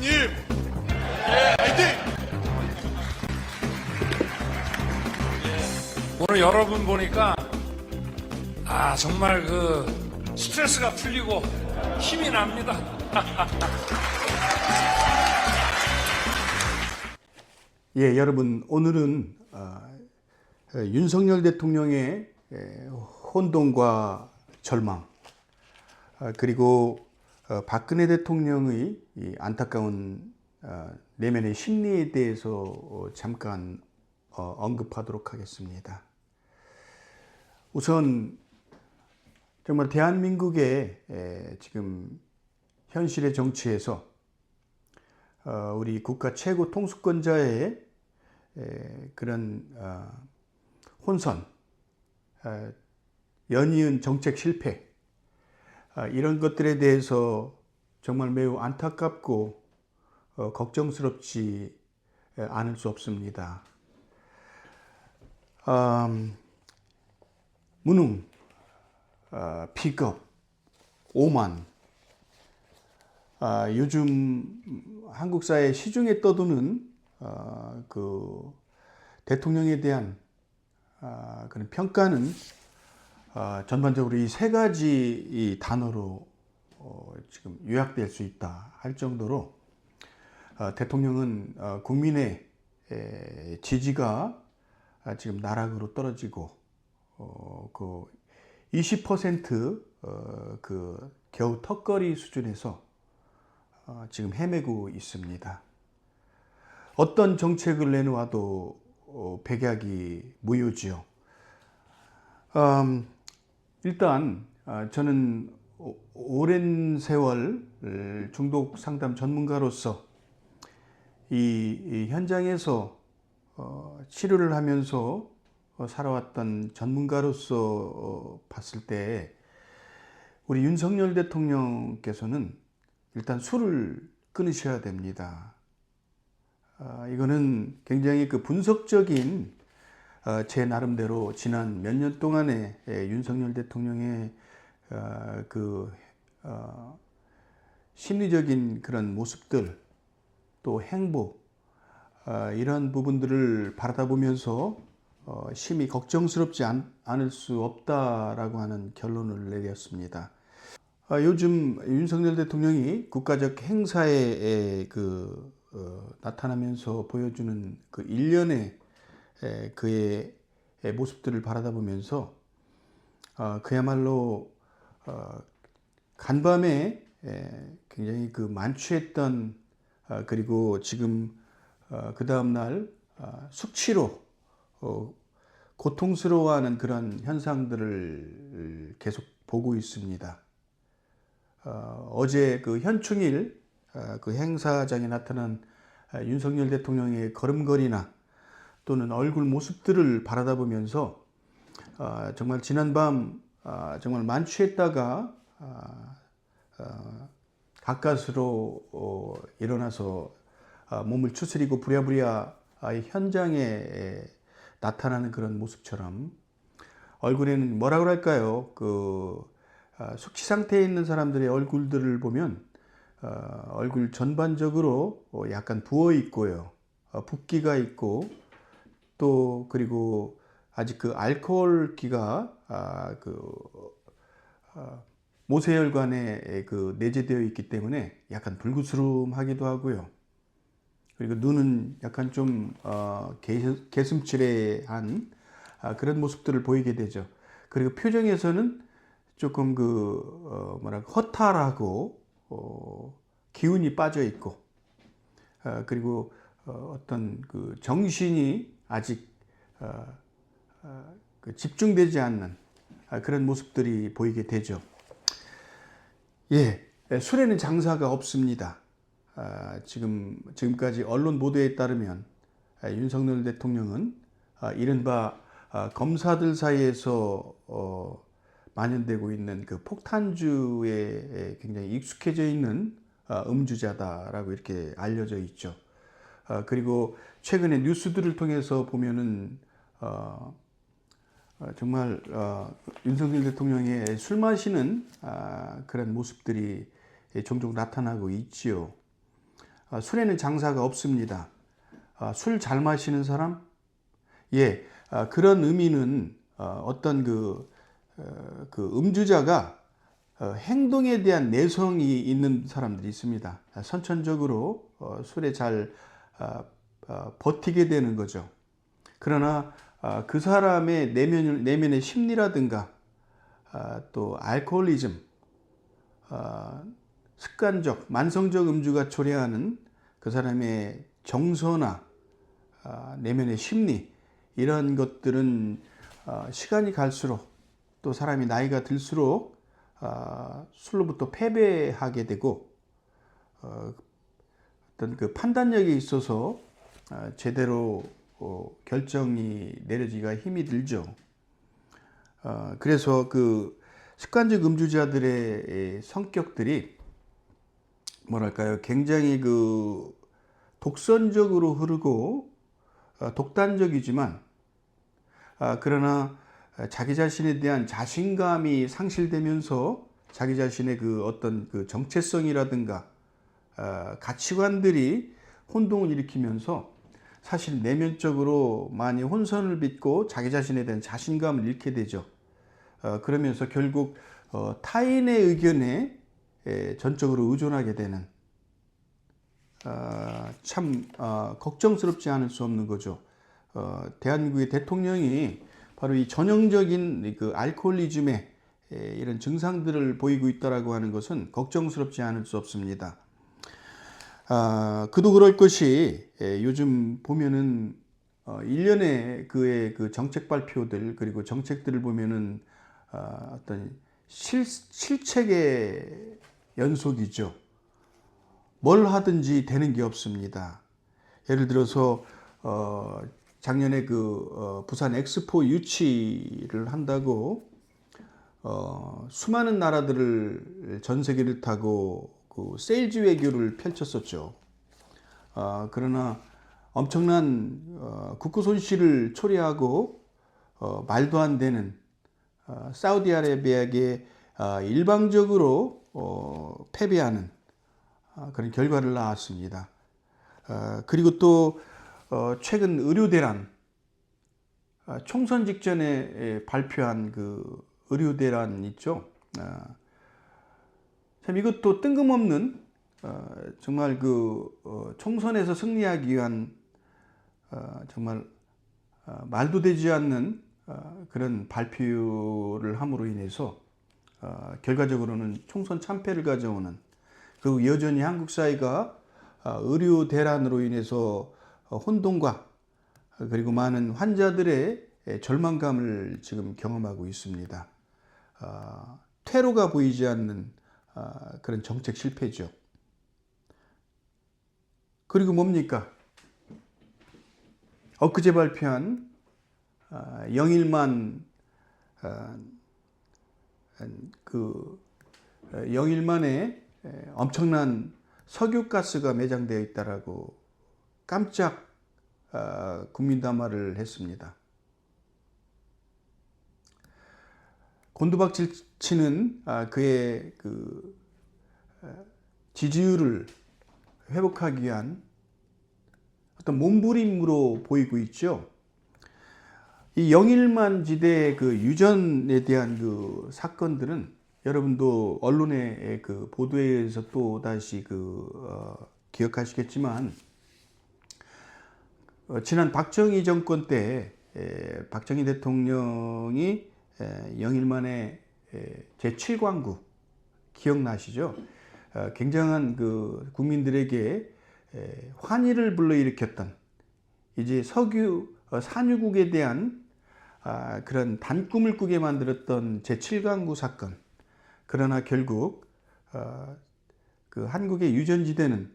형님, 화이팅! 오늘 여러분 보니까 정말 그 스트레스가 풀리고 힘이 납니다. 예, 여러분 오늘은 윤석열 대통령의 혼돈과 절망, 그리고 박근혜 대통령의 이 안타까운 내면의 심리에 대해서 잠깐 언급하도록 하겠습니다. 우선 정말 대한민국의 지금 현실의 정치에서 우리 국가 최고 통수권자의 그런 혼선, 연이은 정책 실패, 이런 것들에 대해서 정말 매우 안타깝고 걱정스럽지 않을 수 없습니다. 무능, 비겁, 오만, 요즘 한국 사회 시중에 떠도는 그 대통령에 대한 그런 평가는 전반적으로 이 세 가지 이 단어로 지금 요약될 수 있다 할 정도로 대통령은 국민의 지지가 지금 나락으로 떨어지고 그 20% 그 겨우 턱걸이 수준에서 지금 헤매고 있습니다. 어떤 정책을 내놓아도 백약이 무효지요. 일단 저는 오랜 세월 중독 상담 전문가로서 이 현장에서 치료를 하면서 살아왔던 전문가로서 봤을 때 우리 윤석열 대통령께서는 일단 술을 끊으셔야 됩니다. 이거는 굉장히 그 분석적인 제 나름대로 지난 몇 년 동안의 윤석열 대통령의 그 심리적인 그런 모습들, 또 행보, 이런 부분들을 바라다 보면서 심히 걱정스럽지 않을 수 없다라고 하는 결론을 내렸습니다. 요즘 윤석열 대통령이 국가적 행사에 나타나면서 보여주는 그 일련의 그의 모습들을 바라다 보면서 그야말로 간밤에 굉장히 그 만취했던, 그리고 지금 그 다음날 숙취로 고통스러워하는 그런 현상들을 계속 보고 있습니다. 어제 그 현충일 그 행사장에 나타난 윤석열 대통령의 걸음걸이나 또는 얼굴 모습들을 바라다 보면서 정말 지난밤 정말 만취했다가 가까스로 일어나서 몸을 추스리고 부랴부랴 현장에 나타나는 그런 모습처럼 얼굴에는 뭐라 그럴까요? 숙취 상태에 있는 사람들의 얼굴들을 보면 얼굴 전반적으로 약간 부어 있고요, 붓기가 있고, 또 그리고 아직 그 알코올기가 모세혈관에 그 내재되어 있기 때문에 약간 불구스름하기도 하고요. 그리고 눈은 약간 좀 개슴츠레한 그런 모습들을 보이게 되죠. 그리고 표정에서는 조금 허탈하고 기운이 빠져 있고, 그리고 어떤 그 정신이 아직 집중되지 않는 그런 모습들이 보이게 되죠. 예, 술에는 장사가 없습니다. 지금까지 언론 보도에 따르면 윤석열 대통령은 이른바 검사들 사이에서 만연되고 있는 그 폭탄주에 굉장히 익숙해져 있는 음주자다라고 이렇게 알려져 있죠. 그리고 최근에 뉴스들을 통해서 보면은 정말 윤석열 대통령의 술 마시는 그런 모습들이 종종 나타나고 있지요. 술에는 장사가 없습니다. 술 잘 마시는 사람? 예, 그런 의미는 어떤 그 음주자가 행동에 대한 내성이 있는 사람들이 있습니다. 선천적으로 술에 잘 버티게 되는 거죠. 그러나 그 사람의 내면의 심리라든가 또 알코올리즘, 습관적, 만성적 음주가 초래하는 그 사람의 정서나 내면의 심리, 이런 것들은 시간이 갈수록 또 사람이 나이가 들수록 술로부터 패배하게 되고 어떤 그 판단력에 있어서 제대로 결정이 내려지기가 힘이 들죠. 그래서 그 습관적 음주자들의 성격들이 뭐랄까요, 굉장히 그 독선적으로 흐르고 독단적이지만 그러나 자기 자신에 대한 자신감이 상실되면서 자기 자신의 그 어떤 그 정체성이라든가 가치관들이 혼동을 일으키면서 사실 내면적으로 많이 혼선을 빚고 자기 자신에 대한 자신감을 잃게 되죠. 그러면서 결국 타인의 의견에 전적으로 의존하게 되는, 참 걱정스럽지 않을 수 없는 거죠. 대한민국의 대통령이 바로 이 전형적인 그 알코올리즘의 이런 증상들을 보이고 있다라고 하는 것은 걱정스럽지 않을 수 없습니다. 그도 그럴 것이 요즘 보면은 일련의 그의 그 정책 발표들, 그리고 정책들을 보면은 어떤 실책의 연속이죠. 뭘 하든지 되는 게 없습니다. 예를 들어서 작년에 그 부산 엑스포 유치를 한다고 수많은 나라들을 전 세계를 타고 그 세일즈 외교를 펼쳤었죠. 그러나 엄청난 국고 손실을 초래하고 말도 안 되는 사우디아라비아에게 일방적으로 패배하는 그런 결과를 낳았습니다. 그리고 또 최근 의료대란, 총선 직전에 발표한 그 의료대란 있죠. 참 이것도 뜬금없는 정말 그 총선에서 승리하기 위한 정말 말도 되지 않는 그런 발표를 함으로 인해서 결과적으로는 총선 참패를 가져오는, 그리고 여전히 한국 사회가 의료 대란으로 인해서 혼돈과 그리고 많은 환자들의 절망감을 지금 경험하고 있습니다. 퇴로가 보이지 않는 그런 정책 실패죠. 그리고 뭡니까? 엊그제 발표한 영일만 영일만에 엄청난 석유가스가 매장되어 있다라고 깜짝 국민담화를 했습니다. 곤두박질 치는 그의 그 지지율을 회복하기 위한 어떤 몸부림으로 보이고 있죠. 이 영일만 지대의 그 유전에 대한 그 사건들은 여러분도 언론의 그 보도에 의해서 또 다시 기억하시겠지만, 지난 박정희 정권 때 박정희 대통령이 영일만의 제7광구 기억나시죠? 굉장한 그 국민들에게 환희를 불러일으켰던, 이제 산유국에 대한 그런 단꿈을 꾸게 만들었던 제7광구 사건. 그러나 결국 그 한국의 유전지대는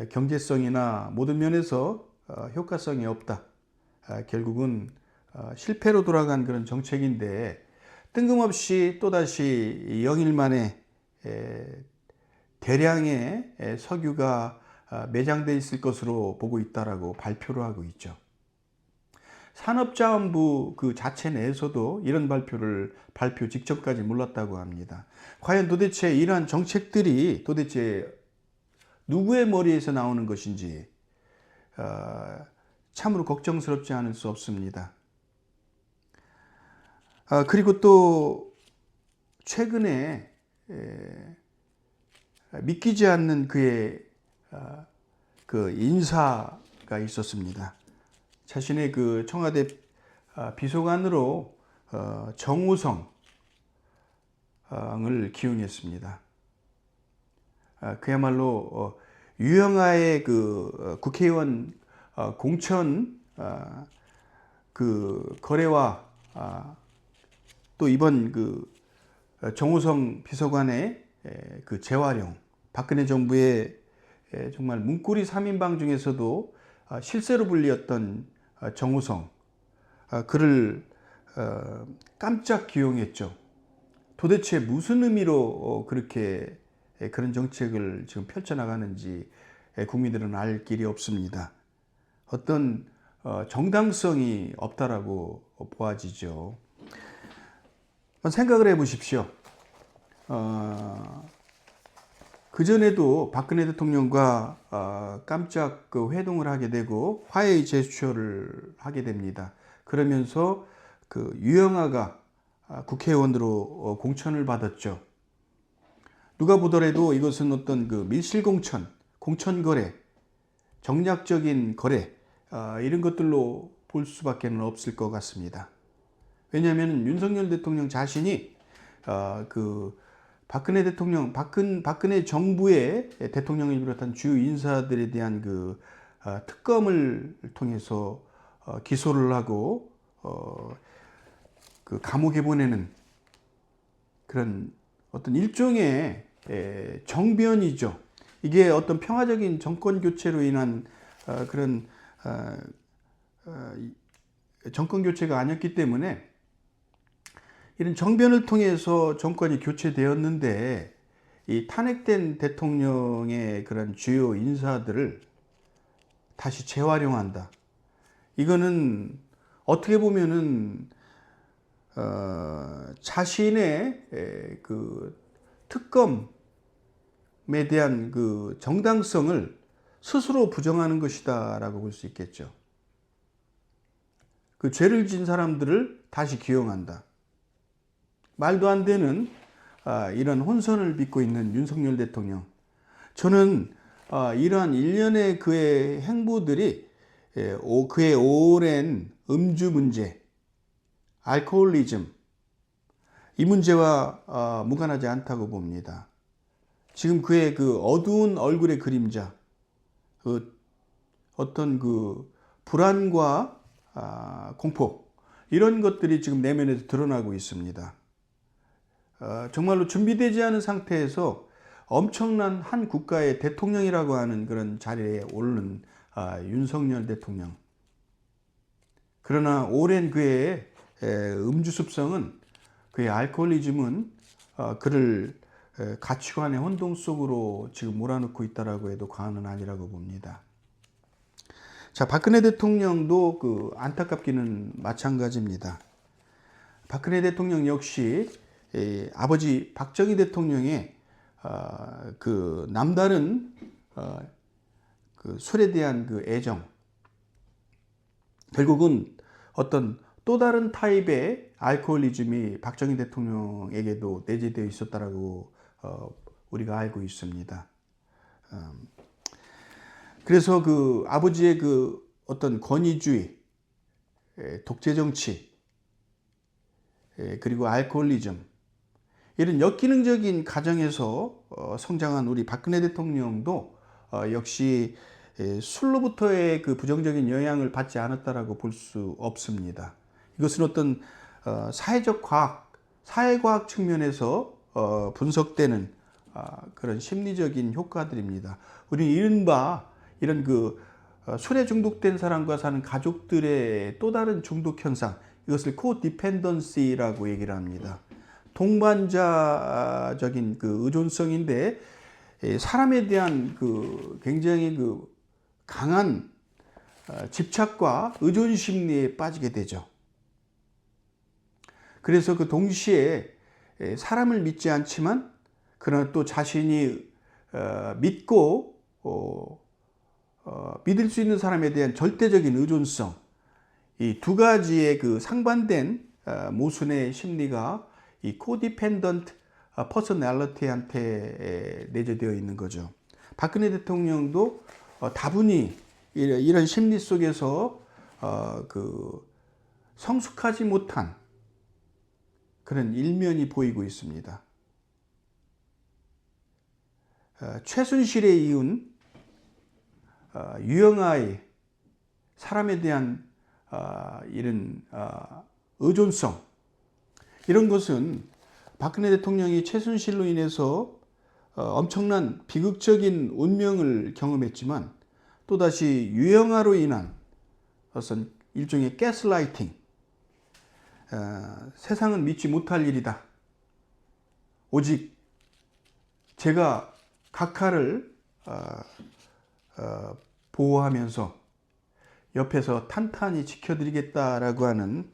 경제성이나 모든 면에서 효과성이 없다. 결국은 실패로 돌아간 그런 정책인데, 뜬금없이 또다시 영일만에 대량의 석유가 매장되어 있을 것으로 보고 있다라고 발표를 하고 있죠. 산업자원부 그 자체 내에서도 이런 발표 직전까지 몰랐다고 합니다. 과연 도대체 이러한 정책들이 도대체 누구의 머리에서 나오는 것인지 참으로 걱정스럽지 않을 수 없습니다. 그리고 또 최근에 믿기지 않는 그의 그 인사가 있었습니다. 자신의 그 청와대 비서관으로 정호성을 기용했습니다. 그야말로 유영아의 그 국회의원 공천 그 거래와 또 이번 그 정호성 비서관의 그 재활용, 박근혜 정부의 정말 문고리 3인방 중에서도 실세로 불리었던 정호성, 그를 깜짝 기용했죠. 도대체 무슨 의미로 그렇게 그런 정책을 지금 펼쳐나가는지 국민들은 알 길이 없습니다. 어떤 정당성이 없다라고 보아지죠. 생각을 해보십시오. 그전에도 박근혜 대통령과 깜짝 그 회동을 하게 되고 화해의 제스처를 하게 됩니다. 그러면서 그 유영아가 국회의원으로 공천을 받았죠. 누가 보더라도 이것은 어떤 그 밀실공천, 공천거래, 정략적인 거래 이런 것들로 볼 수밖에 없을 것 같습니다. 왜냐하면 윤석열 대통령 자신이 그 박근혜 대통령, 박근혜 정부의 대통령을 비롯한 주요 인사들에 대한 그 특검을 통해서 기소를 하고 그 감옥에 보내는 그런 어떤 일종의 정변이죠. 이게 어떤 평화적인 정권 교체로 인한 그런 정권 교체가 아니었기 때문에 이런 정변을 통해서 정권이 교체되었는데 이 탄핵된 대통령의 그런 주요 인사들을 다시 재활용한다. 이거는 어떻게 보면은 자신의 그 특검에 대한 그 정당성을 스스로 부정하는 것이다라고 볼 수 있겠죠. 그 죄를 진 사람들을 다시 기용한다. 말도 안 되는 이런 혼선을 빚고 있는 윤석열 대통령. 저는 이러한 일련의 그의 행보들이 그의 오랜 음주 문제, 알코올리즘, 이 문제와 무관하지 않다고 봅니다. 지금 그의 그 어두운 얼굴의 그림자, 그 어떤 그 불안과 공포, 이런 것들이 지금 내면에서 드러나고 있습니다. 정말로 준비되지 않은 상태에서 엄청난 한 국가의 대통령이라고 하는 그런 자리에 오른 윤석열 대통령. 그러나 오랜 그의 음주 습성은, 그의 알코올리즘은 그를 가치관의 혼동 속으로 지금 몰아넣고 있다라고 해도 과언은 아니라고 봅니다. 자, 박근혜 대통령도 그 안타깝기는 마찬가지입니다. 박근혜 대통령 역시 아버지 박정희 대통령의 그 남다른 그 술에 대한 그 애정, 결국은 어떤 또 다른 타입의 알코올리즘이 박정희 대통령에게도 내재되어 있었다라고 우리가 알고 있습니다. 그래서 그 아버지의 그 어떤 권위주의, 독재 정치, 그리고 알코올리즘, 이런 역기능적인 가정에서 성장한 우리 박근혜 대통령도 역시 술로부터의 그 부정적인 영향을 받지 않았다라고 볼 수 없습니다. 이것은 어떤 사회적 과학, 사회과학 측면에서 분석되는 그런 심리적인 효과들입니다. 우리는 이른바 이런 그 술에 중독된 사람과 사는 가족들의 또 다른 중독 현상, 이것을 코디펜던시라고 얘기를 합니다. 동반자적인 그 의존성인데 사람에 대한 그 굉장히 그 강한 집착과 의존 심리에 빠지게 되죠. 그래서 그 동시에 사람을 믿지 않지만 그러나 또 자신이 믿고 믿을 수 있는 사람에 대한 절대적인 의존성, 이 두 가지의 그 상반된 모순의 심리가 이 코디펜던트 퍼서널리티한테 내재되어 있는 거죠. 박근혜 대통령도 다분히 이런 심리 속에서 그 성숙하지 못한 그런 일면이 보이고 있습니다. 최순실에 이은 유영아의 사람에 대한 이런 의존성, 이런 것은 박근혜 대통령이 최순실로 인해서 엄청난 비극적인 운명을 경험했지만 또다시 유영아로 인한 어떤 일종의 가스라이팅, 세상은 믿지 못할 일이다. 오직 제가 각하를 보호하면서 옆에서 탄탄히 지켜드리겠다라고 하는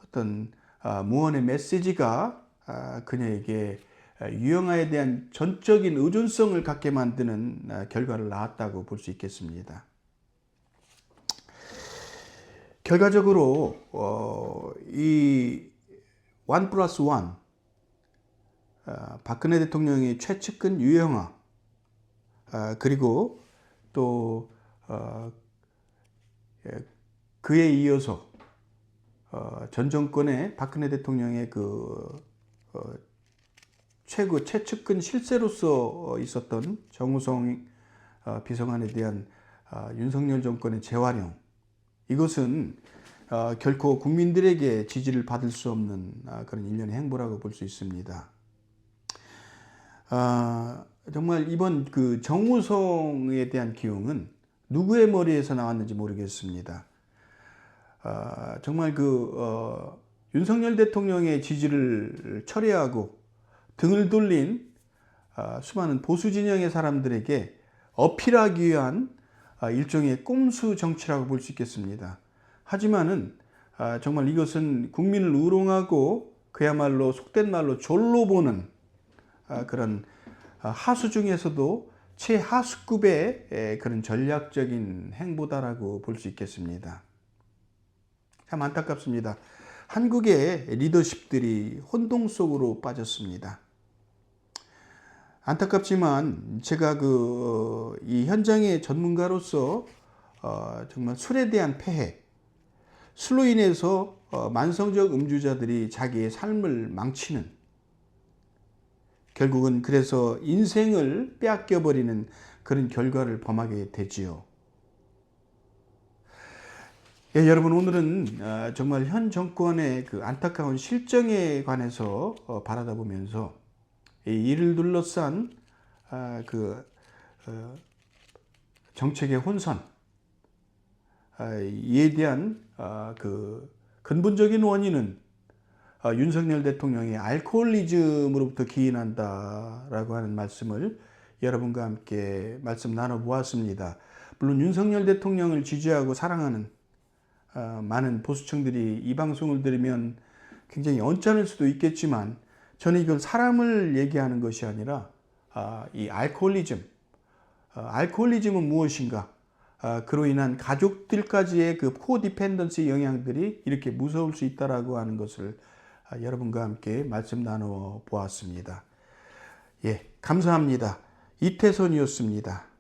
어떤 무언의 메시지가 그녀에게 유영아에 대한 전적인 의존성을 갖게 만드는 결과를 낳았다고 볼 수 있겠습니다. 결과적으로 이 1+1, 박근혜 대통령의 최측근 유영아, 그리고 또 그에 이어서 전 정권의 박근혜 대통령의 그 최측근 실세로서 있었던 정우성 비서관에 대한 윤석열 정권의 재활용, 이것은 결코 국민들에게 지지를 받을 수 없는 그런 일련의 행보라고 볼 수 있습니다. 정말 이번 그 정우성에 대한 기용은 누구의 머리에서 나왔는지 모르겠습니다. 정말 윤석열 대통령의 지지를 철회하고 등을 돌린 수많은 보수 진영의 사람들에게 어필하기 위한 일종의 꼼수 정치라고 볼 수 있겠습니다. 하지만은 정말 이것은 국민을 우롱하고 그야말로 속된 말로 졸로 보는 그런 하수 중에서도 최하수급의 그런 전략적인 행보다라고 볼 수 있겠습니다. 참 안타깝습니다. 한국의 리더십들이 혼동 속으로 빠졌습니다. 안타깝지만 제가 이 현장의 전문가로서 정말 술에 대한 폐해, 술로 인해서 만성적 음주자들이 자기의 삶을 망치는, 결국은 그래서 인생을 빼앗겨버리는 그런 결과를 범하게 되지요. 예, 여러분, 오늘은 정말 현 정권의 그 안타까운 실정에 관해서 바라다 보면서 이를 둘러싼 정책의 혼선, 이에 대한 그 근본적인 원인은 윤석열 대통령의 알코올리즘으로부터 기인한다라고 하는 말씀을 여러분과 함께 말씀 나눠보았습니다. 물론 윤석열 대통령을 지지하고 사랑하는 많은 보수층들이 이 방송을 들으면 굉장히 언짢을 수도 있겠지만, 저는 이건 사람을 얘기하는 것이 아니라 이 알코올리즘, 알코올리즘은 무엇인가, 그로 인한 가족들까지의 그 코디펜던시 영향들이 이렇게 무서울 수 있다라고 하는 것을 여러분과 함께 말씀 나눠 보았습니다. 예, 감사합니다. 이태선이었습니다.